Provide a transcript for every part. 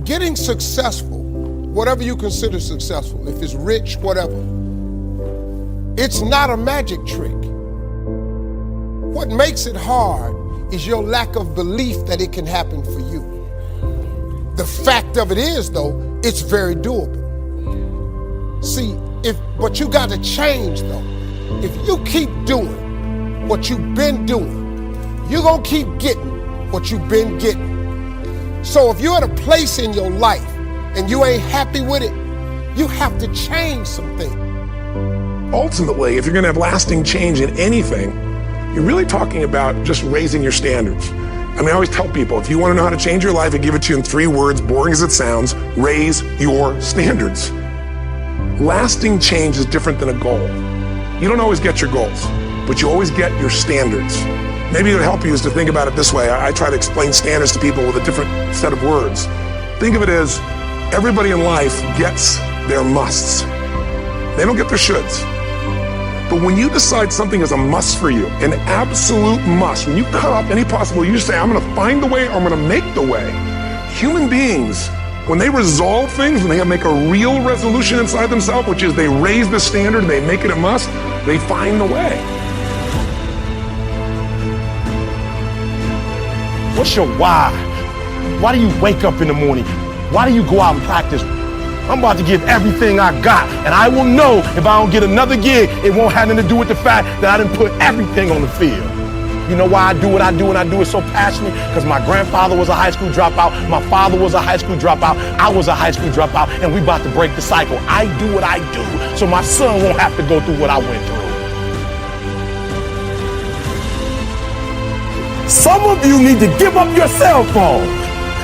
getting successful, whatever you consider successful, if it's rich, whatever, it's not a magic trick. What makes it hard is your lack of belief that it can happen for you. The fact of it is, though, it's very doable. See, but you got to change, though. If you keep doing what you've been doing, you're going to keep getting what you've been getting. So if you're at a place in your life and you ain't happy with it, you have to change something. Ultimately, if you're going to have lasting change in anything, you're really talking about just raising your standards. I mean, I always tell people, if you want to know how to change your life, I give it to you in 3 words, boring as it sounds: raise your standards. Lasting change is different than a goal. You don't always get your goals, but you always get your standards. Maybe it would help you is to think about it this way. I try to explain standards to people with a different set of words. Think of it as everybody in life gets their musts. They don't get their shoulds. But when you decide something is a must for you, an absolute must, when you cut off any possible, you say, I'm going to find the way, or I'm going to make the way. Human beings, when they resolve things, when they make a real resolution inside themselves, which is they raise the standard and they make it a must, they find the way. What's your why? Why do you wake up in the morning? Why do you go out and practice? I'm about to give everything I got, and I will know if I don't get another gig, it won't have nothing to do with the fact that I didn't put everything on the field. You know why I do what I do, and I do it so passionately? Because my grandfather was a high school dropout, my father was a high school dropout, I was a high school dropout, and we about to break the cycle. I do what I do, so my son won't have to go through what I went through. Some of you need to give up your cell phone,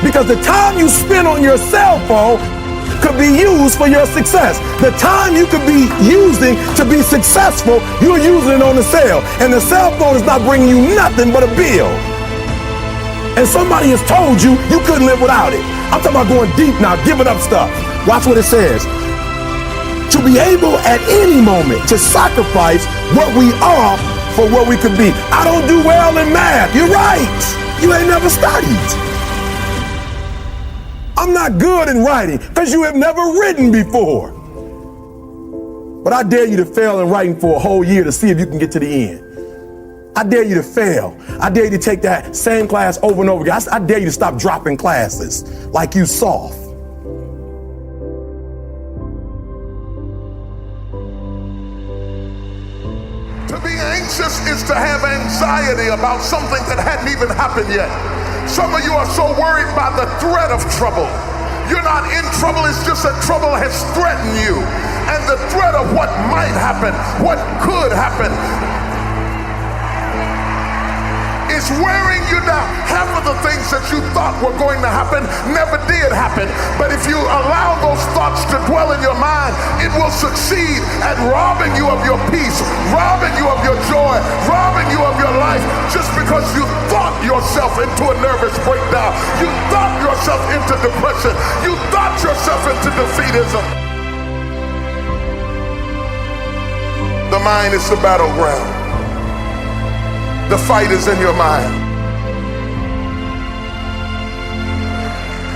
because the time you spend on your cell phone could be used for your success. The time you could be using to be successful, you're using it on the cell. And the cell phone is not bringing you nothing but a bill. And somebody has told you you couldn't live without it. I'm talking about going deep now, giving up stuff. Watch what it says. To be able at any moment to sacrifice what we are for what we could be. I don't do well in math. You're right. You ain't never studied. I'm not good in writing because you have never written before. But I dare you to fail in writing for a whole year to see if you can get to the end. I dare you to fail. I dare you to take that same class over and over again. I dare you to stop dropping classes like you soft. To be anxious is to have anxiety about something that hadn't even happened yet. Some of you are so worried by the threat of trouble. You're not in trouble, it's just that trouble has threatened you. And the threat of what might happen, what could happen, is wearing you down. Half of the things that you thought were going to happen never did happen. But if you allow those thoughts to dwell in your mind, it will succeed at robbing you of your peace, robbing you of your joy, robbing you of your life, just because you thought yourself into a nervous breakdown. You thought yourself into depression. You thought yourself into defeatism. The mind is the battleground. The fight is in your mind.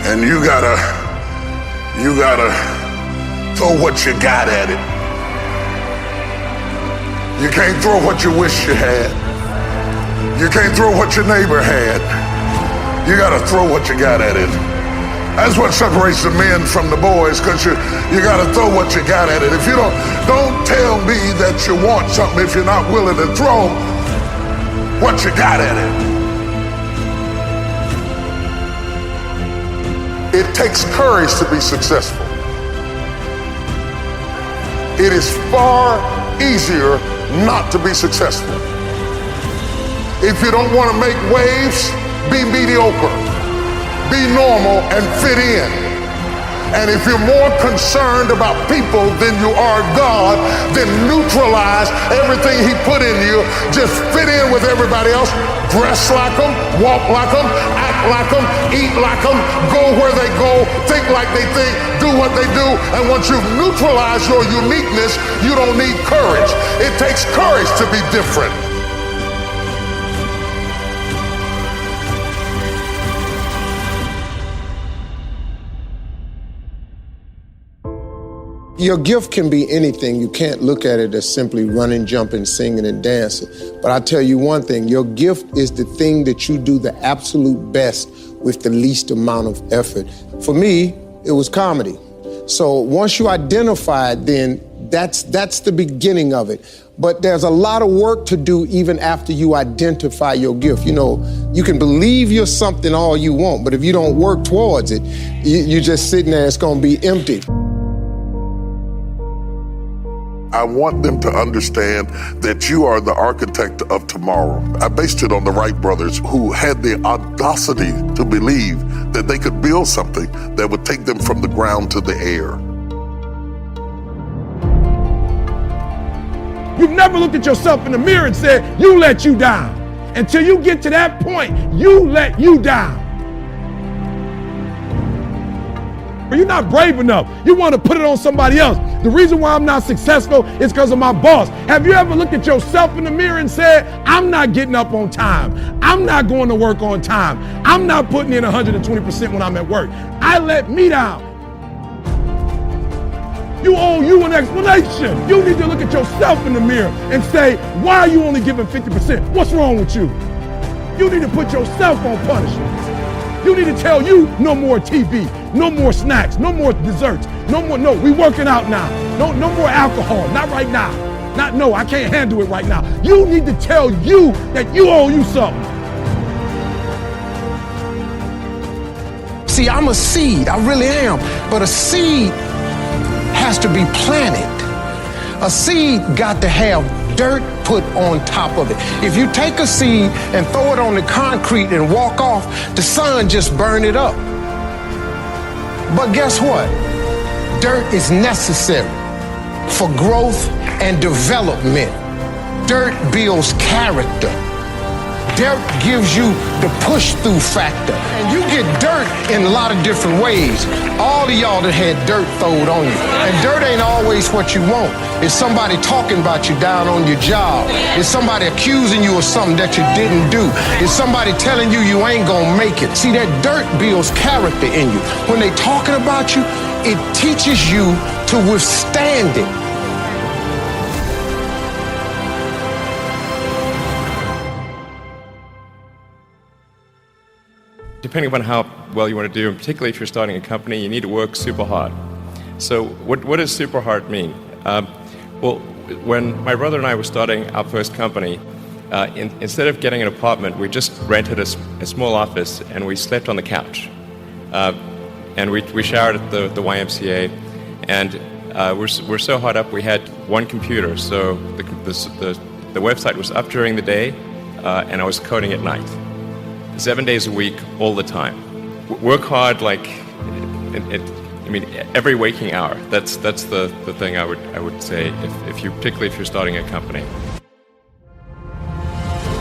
And you gotta throw what you got at it. You can't throw what you wish you had. You can't throw what your neighbor had. You gotta throw what you got at it. That's what separates the men from the boys, because you gotta throw what you got at it. If you don't tell me that you want something if you're not willing to throw what you got at it. It takes courage to be successful. It is far easier not to be successful. If you don't want to make waves, be mediocre, be normal, and fit in. And if you're more concerned about people than you are God, then neutralize everything He put in you. Just fit in with everybody else. Dress like them, walk like them, act like them, eat like them, go where they go, think like they think, do what they do. And once you've neutralized your uniqueness, you don't need courage. It takes courage to be different. Your gift can be anything. You can't look at it as simply running, jumping, singing, and dancing. But I tell you one thing, your gift is the thing that you do the absolute best with the least amount of effort. For me, it was comedy. So once you identify it, then that's the beginning of it. But there's a lot of work to do even after you identify your gift. You know, you can believe you're something all you want, but if you don't work towards it, you're just sitting there, it's gonna be empty. I want them to understand that you are the architect of tomorrow. I based it on the Wright brothers, who had the audacity to believe that they could build something that would take them from the ground to the air. You've never looked at yourself in the mirror and said, you let you down. Until you get to that point, you let you down. But you're not brave enough. You want to put it on somebody else. The reason why I'm not successful is because of my boss. Have you ever looked at yourself in the mirror and said, I'm not getting up on time. I'm not going to work on time. I'm not putting in 120% when I'm at work. I let me down. You owe you an explanation. You need to look at yourself in the mirror and say, why are you only giving 50%? What's wrong with you? You need to put yourself on punishment. You need to tell you no more TV, no more snacks, no more desserts, no, we working out now. No more alcohol, not right now. No, I can't handle it right now. You need to tell you that you owe you something. See, I'm a seed, I really am, but a seed has to be planted. A seed got to have dirt put on top of it. If you take a seed and throw it on the concrete and walk off, the sun just burn it up. But guess what? Dirt is necessary for growth and development. Dirt builds character. Dirt gives you the push-through factor. And you get dirt in a lot of different ways. All of y'all that had dirt thrown on you. And dirt ain't always what you want. It's somebody talking about you down on your job. It's somebody accusing you of something that you didn't do. It's somebody telling you you ain't gonna make it. See, that dirt builds character in you. When they talking about you, it teaches you to withstand it. Depending upon how well you want to do, and particularly if you're starting a company, you need to work super hard. So what does super hard mean? Well, when my brother and I were starting our first company, instead of getting an apartment, we just rented a small office and we slept on the couch. And we showered at the YMCA, and we're so hard up we had one computer, so the website was up during the day, and I was coding at night. 7 days a week, all the time. Work hard, like, every waking hour. That's the thing I would say, particularly if you're starting a company.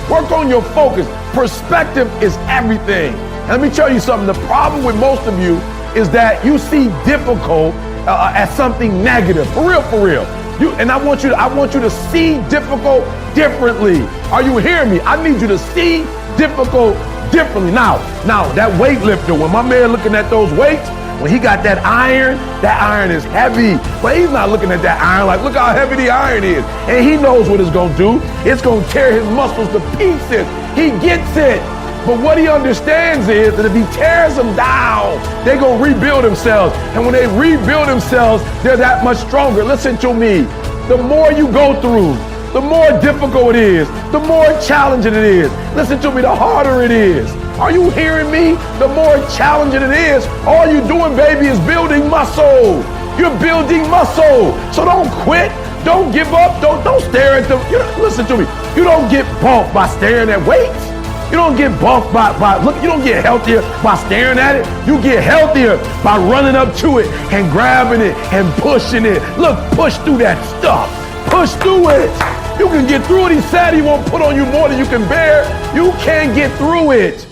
Work on your focus. Perspective is everything. And let me tell you something. The problem with most of you is that you see difficult as something negative. For real. I want you to see difficult differently. Are you hearing me? I need you to see difficult differently. Now that weightlifter, when my man looking at those weights, when he got that iron is heavy. But he's not looking at that iron like, look how heavy the iron is. And he knows what it's gonna do. It's gonna tear his muscles to pieces. He gets it. But what he understands is that if he tears them down, they're gonna rebuild themselves. And when they rebuild themselves, they're that much stronger. Listen to me. The more you go through, the more difficult it is, the more challenging it is. Listen to me, the harder it is. Are you hearing me? The more challenging it is, all you're doing, baby, is building muscle. You're building muscle. So don't quit, don't give up, don't stare at them. Listen to me, you don't get bumped by staring at weights. You don't get bumped you don't get healthier by staring at it. You get healthier by running up to it and grabbing it and pushing it. Look, push through that stuff. Push through it. You can get through it. He said he won't put on you more than you can bear. You can't get through it.